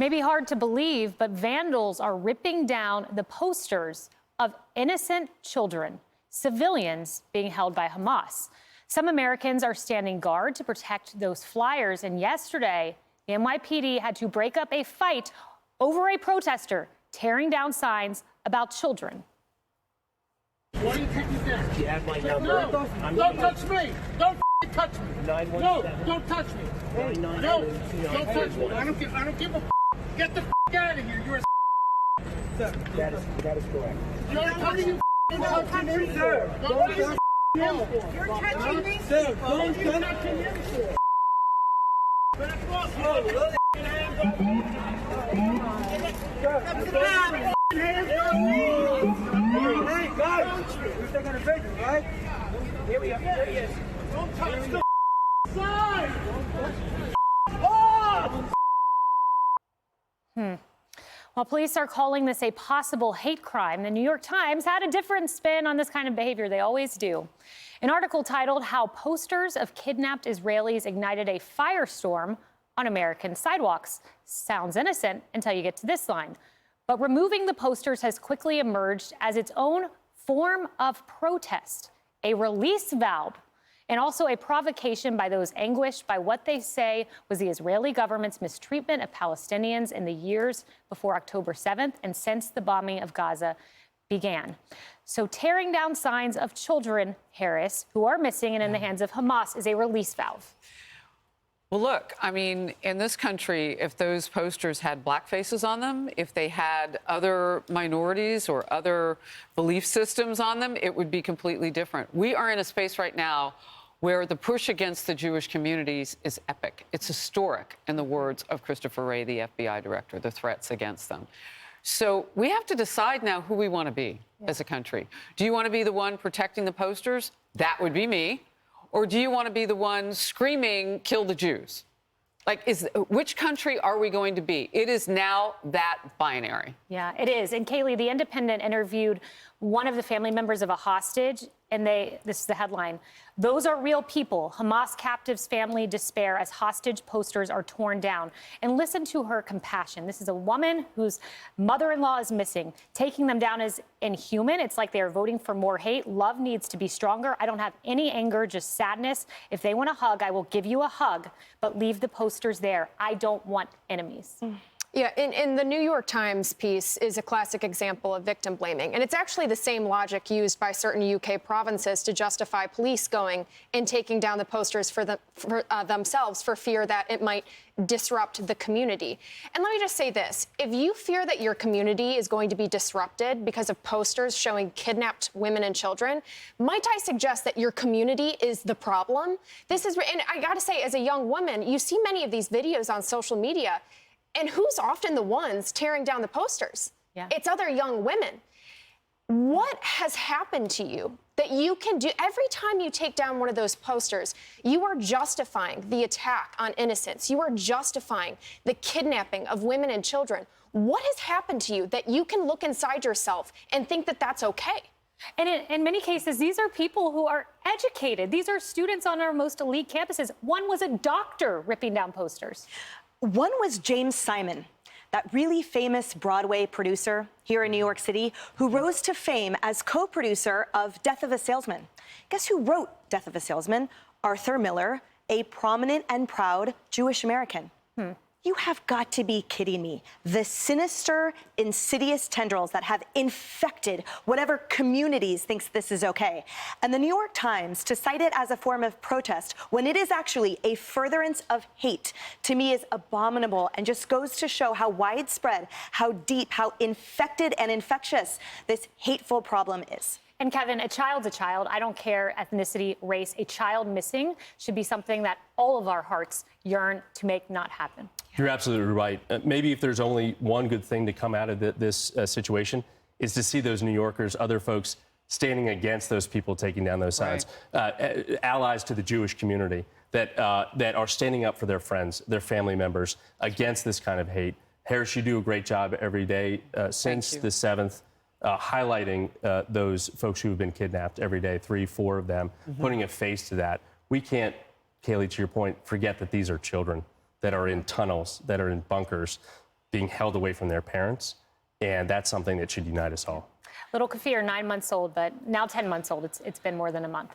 Maybe hard to believe, but vandals are ripping down the posters of innocent children, civilians being held by Hamas. Some Americans are standing guard to protect those flyers, and yesterday, the NYPD had to break up a fight over a protester tearing down signs about children. Why are you taking this? You have my number. No, don't touch me. Don't touch me. No, don't touch me. No, don't touch me. I don't give a Get the out of here. You're a Sir, that is correct. You're touching me, sir. What are you You're touching me, sir. Don't touch me. Hey, guys, we're taking a picture, right? Here we are. Here he is. Don't touch the sign. While police are calling this a possible hate crime, the New York Times had a different spin on this kind of behavior. They always do. An article titled "How Posters of Kidnapped Israelis Ignited a Firestorm on American Sidewalks." Sounds innocent until you get to this line. But removing the posters has quickly emerged as its own form of protest, a release valve, and also a provocation by those anguished by what they say was the Israeli government's mistreatment of Palestinians in the years before October 7th and since the bombing of Gaza began. So tearing down signs of children, Harris, who are missing and in the hands of Hamas, is a release valve. Well, look, I mean, in this country, if those posters had black faces on them, if they had other minorities or other belief systems on them, it would be completely different. We are in a space right now where the push against the Jewish communities is epic. It's historic, in the words of Christopher Wray, the FBI director, the threats against them. So we have to decide now who we want to be as a country. Do you want to be the one protecting the posters? That would be me. Or do you want to be the one screaming, kill the Jews? Like, which country are we going to be? It is now that binary. Yeah, it is. And Kaylee, The Independent interviewed one of the family members of a hostage, and this is the headline: "Those are real people. Hamas captives' family despair as hostage posters are torn down." And listen to her compassion. This is a woman whose mother-in-law is missing. Taking them down is inhuman. It's like they are voting for more hate. Love needs to be stronger. I don't have any anger, just sadness. If they want a hug, I will give you a hug, but leave the posters there. I don't want enemies. Yeah, in the New York Times piece is a classic example of victim blaming. And it's actually the same logic used by certain UK provinces to justify police going and taking down the posters for themselves for fear that it might disrupt the community. And let me just say this. If you fear that your community is going to be disrupted because of posters showing kidnapped women and children, might I suggest that your community is the problem? And I got to say, as a young woman, you see many of these videos on social media, and who's often the ones tearing down the posters? Yeah. It's other young women. What has happened to you that you can do? Every time you take down one of those posters, you are justifying the attack on innocents. You are justifying the kidnapping of women and children. What has happened to you that you can look inside yourself and think that that's okay? And in many cases, these are people who are educated. These are students on our most elite campuses. One was a doctor ripping down posters. One was James Simon, that really famous Broadway producer here in New York City, who rose to fame as co-producer of Death of a Salesman. Guess who wrote Death of a Salesman? Arthur Miller, a prominent and proud Jewish American. You have got to be kidding me. The sinister, insidious tendrils that have infected whatever communities thinks this is okay. And the New York Times, to cite it as a form of protest when it is actually a furtherance of hate, to me is abominable and just goes to show how widespread, how deep, how infected and infectious this hateful problem is. And Kevin, a child's a child. I don't care ethnicity, race. A child missing should be something that all of our hearts yearn to make not happen. You're absolutely right. Maybe if there's only one good thing to come out of this situation is to see those New Yorkers, other folks standing against those people taking down those signs, allies to the Jewish community that are standing up for their friends, their family members against this kind of hate. Harris, you do a great job every day since the 7th. Highlighting those folks who have been kidnapped every day, 3, 4 of them, putting a face to that. We can't, Kaylee, to your point, forget that these are children that are in tunnels, that are in bunkers. being held away from their parents. And that's something that should unite us all. Little Kafir, 9 months old, but now 10 months old. It's been more than a month.